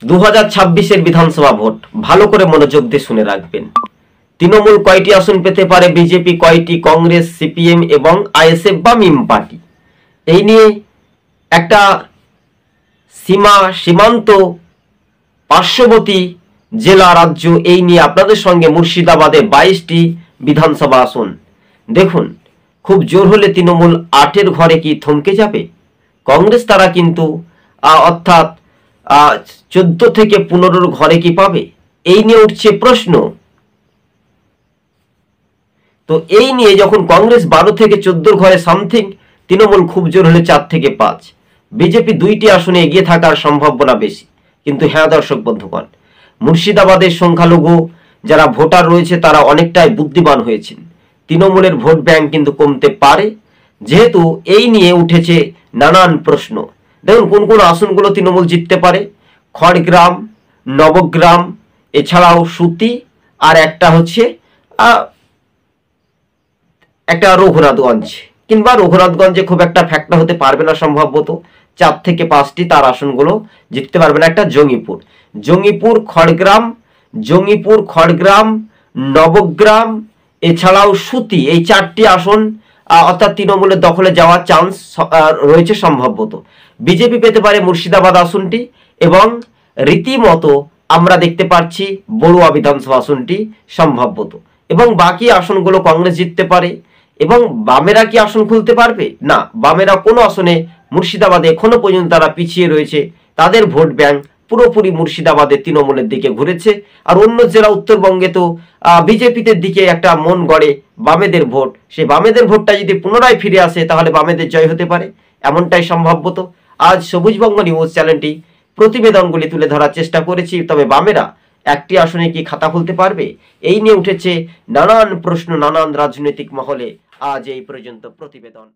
2026-এর বিধানসভা ভোট ভালো করে মনোযোগ দিয়ে শুনে রাখবেন। তৃণমূল কয়টি আসন পেতে পারে, বিজেপি কয়টি, কংগ্রেস, সিপিএম এবং আইএসএফ বা মিম পার্টি, এই নিয়ে একটা সীমান্ত পার্শ্ববর্তী জেলা রাজ্য, এই নিয়ে আপনাদের সঙ্গে মুর্শিদাবাদে 22টি বিধানসভা আসন। দেখুন, খুব জোর হলে তৃণমূল 8-এর ঘরে কি থমকে যাবে? কংগ্রেস তারা কিন্তু অর্থাৎ 14 থেকে 15-র ঘরে কি পাবে, এই নিয়ে উঠছে প্রশ্ন। তো এই নিয়ে যখন কংগ্রেস 12 থেকে 14 ঘরে সামথিং, তৃণমূল খুব জোর হলে 4 থেকে 5, বিজেপি 2টি আসনে এগিয়ে থাকার সম্ভাবনা বেশি। কিন্তু হ্যাঁ দর্শক বন্ধুগণ, মুর্শিদাবাদের সংখ্যালঘু যারা ভোটার রয়েছে তারা অনেকটাই বুদ্ধিমান হয়েছেন। তৃণমূলের ভোট ব্যাংক কিন্তু কমতে পারে, যেহেতু এই নিয়ে উঠেছে নানান প্রশ্ন। দেখুন কোন কোন আসনগুলো তৃণমূল জিততে পারে: খড়গ্রাম, নবগ্রাম, এছাড়াও সুতি, আর একটা হচ্ছে একটা রঘুনাথগঞ্জ, কিংবা রঘুনাথগঞ্জে খুব একটা ফ্যাক্টর হতে পারবে না, সম্ভবত 4 থেকে 5টি তার আসনগুলো জিততে পারবে না। একটা জঙ্গিপুর, খড়গ্রাম, নবগ্রাম, এছাড়াও সুতি, এই 4টি আসন অর্থাৎ তৃণমূলের দখলে যাওয়ার চান্স রয়েছে সম্ভবত। বিজেপি পেতে পারে মুর্শিদাবাদ আসনটি, এবং রীতিমতো আমরা দেখতে পাচ্ছি বড়ুয়া বিধানসভা আসনটি সম্ভবত, এবং বাকি আসনগুলো কংগ্রেস জিততে পারে। এবং বামেরা কি আসন খুলতে পারবে? না, বামেরা কোনো আসনে মুর্শিদাবাদে এখনো পর্যন্ত তারা পিছিয়ে রয়েছে। তাদের ভোট ব্যাংক পুরোপুরি মুর্শিদাবাদের তৃণমূলের দিকে ঘুরেছে। আর অন্য জেলা উত্তরবঙ্গে তো বিজেপিতে দিকে একটা মন গড়ে বামেদের ভোট, সেই বামেদের ভোটটা যদি পুনরায় ফিরে আসে তাহলে বামেদের জয় হতে পারে, এমনটাই সম্ভবত। আজ সবুজবঙ্গ নিউজ চ্যানেলটি প্রতিবেদনগুলি তুলে ধরার চেষ্টা করেছি। তবে বামেরা একটি আসনে কি খাতা খুলতে পারবে, এই নিয়ে উঠেছে নানান প্রশ্ন নানান রাজনৈতিক মহলে। আজ এই পর্যন্ত প্রতিবেদন।